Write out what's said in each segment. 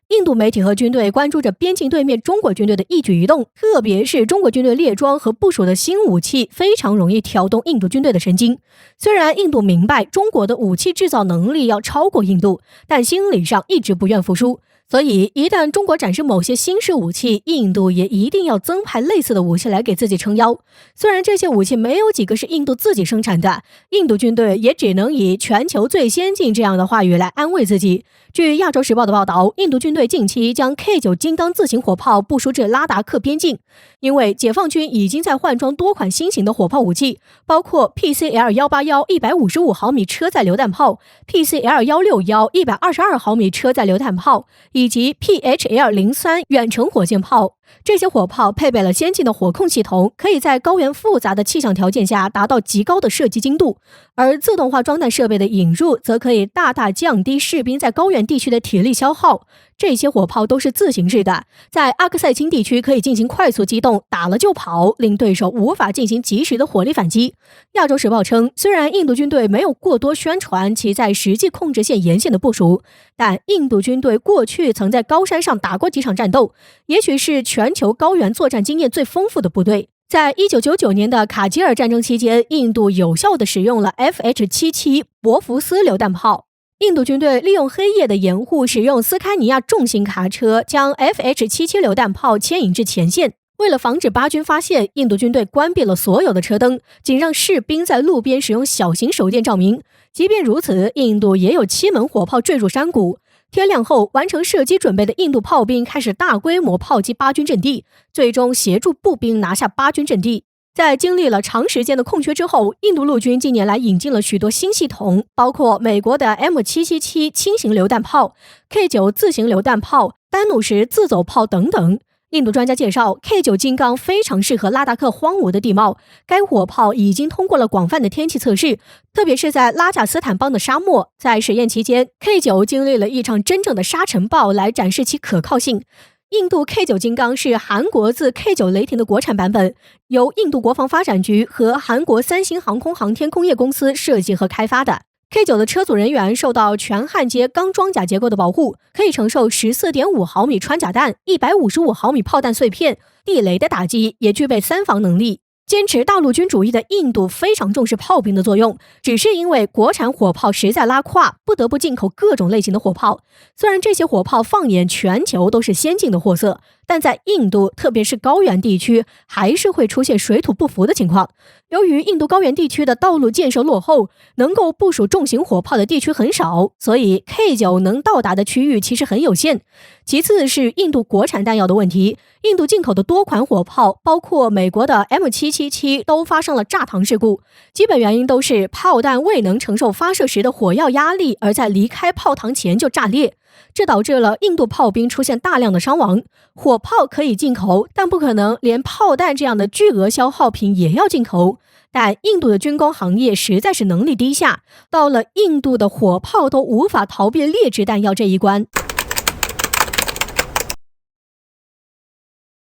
印度媒体和军队关注着边境对面中国军队的一举一动，特别是中国军队列装和部署的新武器，非常容易挑动印度军队的神经。虽然印度明白中国的武器制造能力要超过印度，但心理上一直不愿服输。所以，一旦中国展示某些新式武器，印度也一定要增派类似的武器来给自己撑腰。虽然这些武器没有几个是印度自己生产的，印度军队也只能以全球最先进这样的话语来安慰自己。据亚洲时报的报道，印度军队近期将 K9 金刚自行火炮部署至拉达克边境，因为解放军已经在换装多款新型的火炮武器，包括 PCL181 155毫米车载榴弹炮、PCL161 122毫米车载榴弹炮以及 PHL03 远程火箭炮。这些火炮配备了先进的火控系统，可以在高原复杂的气象条件下达到极高的射击精度，而自动化装弹设备的引入则可以大大降低士兵在高原地区的体力消耗。这些火炮都是自行式的，在阿克塞钦地区可以进行快速机动，打了就跑，令对手无法进行及时的火力反击。亚洲时报称，虽然印度军队没有过多宣传其在实际控制线沿线的部署，但印度军队过去曾在高山上打过几场战斗，也许是全球高原作战经验最丰富的部队。在1999年的卡吉尔战争期间，印度有效地使用了 FH-77 博福斯榴弹炮。印度军队利用黑夜的掩护，使用斯堪尼亚重型卡车将 FH-77 榴弹炮牵引至前线。为了防止巴军发现，印度军队关闭了所有的车灯，仅让士兵在路边使用小型手电照明。即便如此，印度也有7门火炮坠入山谷。天亮后，完成射击准备的印度炮兵开始大规模炮击巴军阵地，最终协助步兵拿下巴军阵地。在经历了长时间的空缺之后，印度陆军近年来引进了许多新系统，包括美国的 M777 轻型榴弹炮、K9 自行榴弹炮、丹努什自走炮等等。印度专家介绍， K9 金刚非常适合拉达克荒芜的地貌，该火炮已经通过了广泛的天气测试，特别是在拉贾斯坦邦的沙漠。在实验期间， K9 经历了一场真正的沙尘暴来展示其可靠性。印度 K9 金刚是韩国自 K9 雷霆的国产版本，由印度国防发展局和韩国三星航空航天工业公司设计和开发的。K9 的车组人员受到全焊接钢装甲结构的保护，可以承受 14.5 毫米穿甲弹、155毫米炮弹碎片、地雷的打击，也具备3防能力。坚持大陆军主义的印度非常重视炮兵的作用，只是因为国产火炮实在拉胯，不得不进口各种类型的火炮。虽然这些火炮放眼全球都是先进的货色，但在印度，特别是高原地区，还是会出现水土不服的情况。由于印度高原地区的道路建设落后，能够部署重型火炮的地区很少，所以 K9 能到达的区域其实很有限。其次是印度国产弹药的问题，印度进口的多款火炮，包括美国的 M777 都发生了炸膛事故，基本原因都是炮弹未能承受发射时的火药压力，而在离开炮膛前就炸裂，这导致了印度炮兵出现大量的伤亡。火炮可以进口，但不可能连炮弹这样的巨额消耗品也要进口。但印度的军工行业实在是能力低下，到了印度的火炮都无法逃避劣质弹药这一关。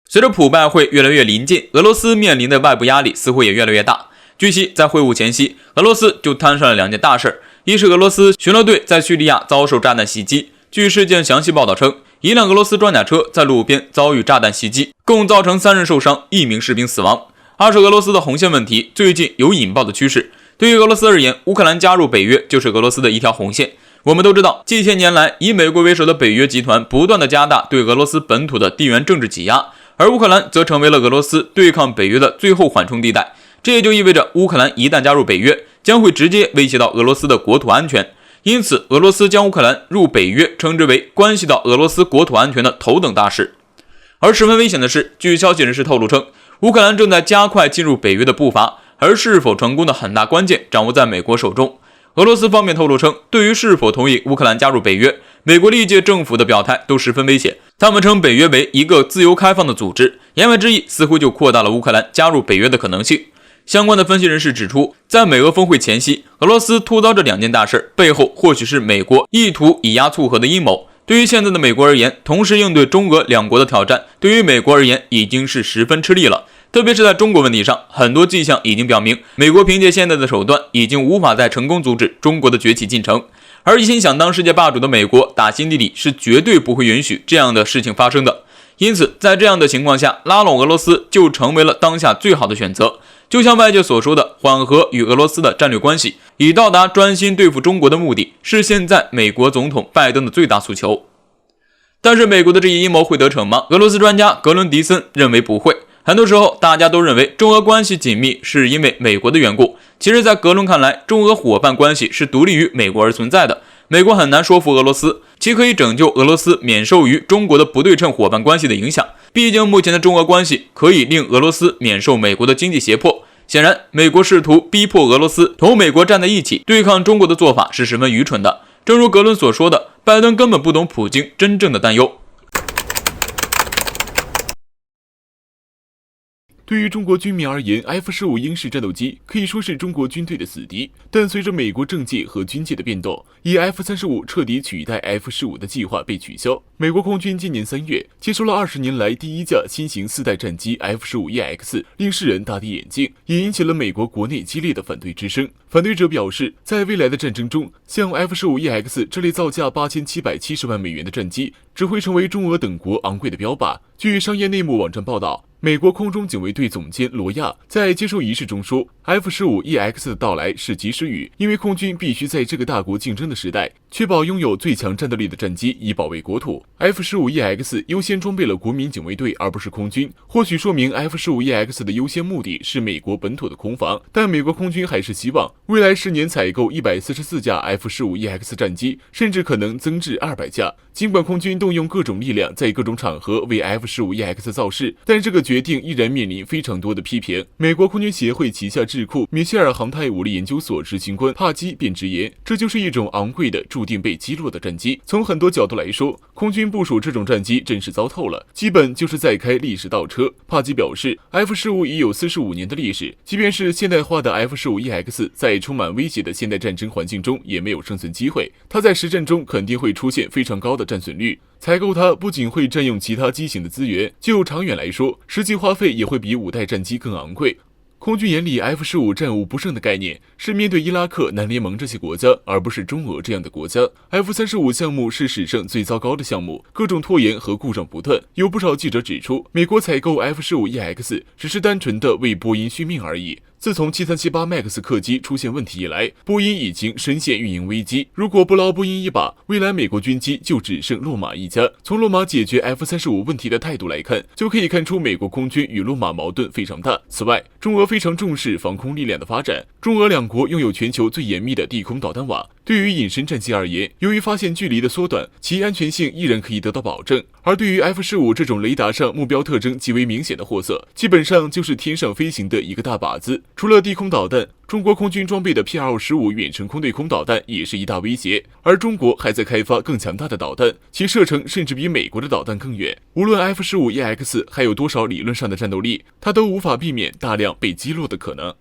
随着普拜会越来越临近，俄罗斯面临的外部压力似乎也越来越大。据悉，在会晤前夕，俄罗斯就摊上了2件大事，一是俄罗斯巡逻队在叙利亚遭受炸弹袭击。据事件详细报道称，一辆俄罗斯装甲车在路边遭遇炸弹袭击，共造成3人受伤，1名士兵死亡。二是俄罗斯的红线问题最近有引爆的趋势。对于俄罗斯而言，乌克兰加入北约就是俄罗斯的一条红线。我们都知道，近些年来以美国为首的北约集团不断的加大对俄罗斯本土的地缘政治挤压，而乌克兰则成为了俄罗斯对抗北约的最后缓冲地带。这也就意味着乌克兰一旦加入北约，将会直接威胁到俄罗斯的国土安全。因此，俄罗斯将乌克兰入北约称之为关系到俄罗斯国土安全的头等大事。而十分危险的是，据消息人士透露称，乌克兰正在加快进入北约的步伐，而是否成功的很大关键掌握在美国手中。俄罗斯方面透露称，对于是否同意乌克兰加入北约，美国历届政府的表态都十分危险。他们称北约为一个自由开放的组织，言外之意似乎就扩大了乌克兰加入北约的可能性。相关的分析人士指出，在美俄峰会前夕，俄罗斯突遭这2件大事，背后或许是美国意图以压促和的阴谋。对于现在的美国而言，同时应对中俄2国的挑战，对于美国而言已经是十分吃力了。特别是在中国问题上，很多迹象已经表明，美国凭借现在的手段已经无法再成功阻止中国的崛起进程。而一心想当世界霸主的美国打心底里是绝对不会允许这样的事情发生的。因此在这样的情况下，拉拢俄罗斯就成为了当下最好的选择。就像外界所说的，缓和与俄罗斯的战略关系，以到达专心对付中国的目的，是现在美国总统拜登的最大诉求。但是美国的这一阴谋会得逞吗？俄罗斯专家格伦迪森认为不会。很多时候大家都认为中俄关系紧密是因为美国的缘故，其实在格伦看来，中俄伙伴关系是独立于美国而存在的。美国很难说服俄罗斯，其可以拯救俄罗斯免受于中国的不对称伙伴关系的影响。毕竟目前的中俄关系可以令俄罗斯免受美国的经济胁迫。显然，美国试图逼迫俄罗斯同美国站在一起对抗中国的做法是十分愚蠢的。正如格伦所说的，拜登根本不懂普京真正的担忧。对于中国军民而言 ，F-15鹰式战斗机可以说是中国军队的死敌。但随着美国政界和军界的变动，以 F-35彻底取代 F-15的计划被取消。美国空军今年3月接收了20年来第一架新型4代战机 F-15EX， 令世人大跌眼镜，也引起了美国国内激烈的反对之声。反对者表示，在未来的战争中，像 F-15EX 这类造价8770万美元的战机，只会成为中俄等国昂贵的标靶。据商业内幕网站报道，美国空中警卫队总监罗亚在接受仪式中说 ，F-15EX 的到来是及时雨，因为空军必须在这个大国竞争的时代，确保拥有最强战斗力的战机，以保卫国土。F-15EX 优先装备了国民警卫队，而不是空军，或许说明 F-15EX 的优先目的是美国本土的空防，但美国空军还是希望未来10年采购144架 F-15EX 战机，甚至可能增至200架。尽管空军动用各种力量，在各种场合为 F-15EX 造势，但这个决定依然面临非常多的批评。美国空军协会旗下智库米歇尔航太武力研究所执行官帕基便直言，这就是一种昂贵的、注定被击落的战机。从很多角度来说，空军部署这种战机真是糟透了，基本就是在开历史倒车。帕基表示 ，F-15已有45年的历史，即便是现代化的 F-15EX， 在充满威胁的现代战争环境中也没有生存机会。它在实战中肯定会出现非常高的战损率。采购它不仅会占用其他机型的资源，就长远来说，实际花费也会比5代战机更昂贵。空军眼里 F-15战无不胜的概念是面对伊拉克、南联盟这些国家，而不是中俄这样的国家。F-35项目是史上最糟糕的项目，各种拖延和故障不断。有不少记者指出，美国采购 F-15EX 只是单纯的为波音续命而已。自从737-8 MAX 客机出现问题以来，波音已经深陷运营危机。如果不捞波音一把，未来美国军机就只剩洛马一家。从洛马解决 F-35问题的态度来看，就可以看出美国空军与洛马矛盾非常大。此外，中俄非常重视防空力量的发展，中俄两国拥有全球最严密的地空导弹网。对于隐身战机而言，由于发现距离的缩短，其安全性依然可以得到保证。而对于 F-15这种雷达上目标特征极为明显的货色，基本上就是天上飞行的一个大靶子。除了地空导弹，中国空军装备的 PL-15远程空对空导弹也是一大威胁，而中国还在开发更强大的导弹，其射程甚至比美国的导弹更远。无论 F-15EX 还有多少理论上的战斗力，它都无法避免大量被击落的可能。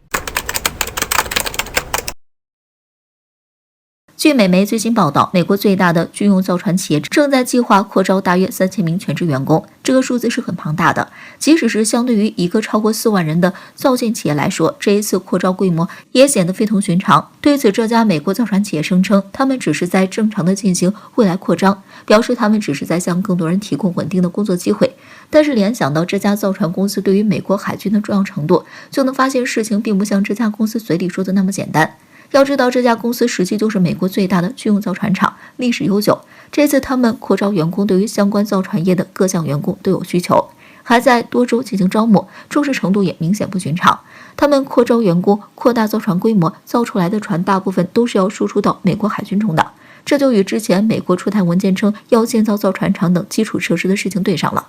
据美媒最新报道，美国最大的军用造船企业正在计划扩招大约3000名全职员工，这个数字是很庞大的。即使是相对于一个超过4万人的造舰企业来说，这一次扩招规模也显得非同寻常。对此，这家美国造船企业声称，他们只是在正常的进行未来扩张，表示他们只是在向更多人提供稳定的工作机会。但是联想到这家造船公司对于美国海军的重要程度，就能发现事情并不像这家公司嘴里说的那么简单。要知道，这家公司实际就是美国最大的军用造船厂，历史悠久。这次他们扩招员工，对于相关造船业的各项员工都有需求，还在多州进行招募，重视程度也明显不寻常。他们扩招员工，扩大造船规模，造出来的船大部分都是要输出到美国海军中的，这就与之前美国出台文件称要建造造船厂等基础设施的事情对上了。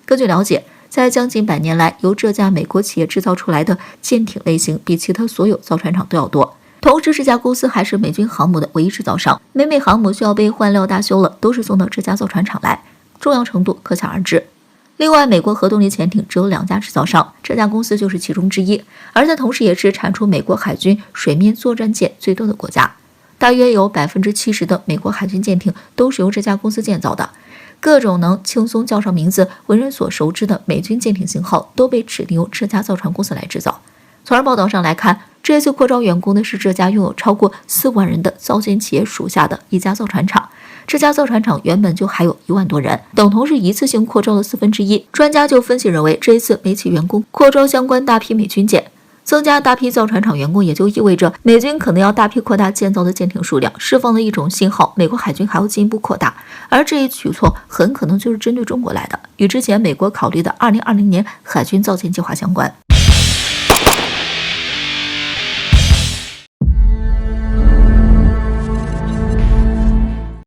根据了解，在将近100年来，由这家美国企业制造出来的舰艇类型比其他所有造船厂都要多。同时，这家公司还是美军航母的唯一制造商，每每航母需要被换料大修了，都是送到这家造船厂来，重要程度可想而知。另外，美国核动力潜艇只有2家制造商，这家公司就是其中之一，而在同时也是产出美国海军水面作战舰最多的国家，大约有70%的美国海军舰艇都是由这家公司建造的。各种能轻松叫上名字、为人所熟知的美军舰艇型号都被指定由这家造船公司来制造。从而报道上来看，这次扩招员工的是这家拥有超过4万人的造舰企业属下的一家造船厂。这家造船厂原本就还有1万多人，等同是一次性扩招的1/4。专家就分析认为，这一次美企员工扩招相关大批美军舰，增加大批造船厂员工，也就意味着美军可能要大批扩大建造的舰艇数量，释放了一种信号，美国海军还要进一步扩大。而这一举措很可能就是针对中国来的，与之前美国考虑的2020年海军造舰计划相关。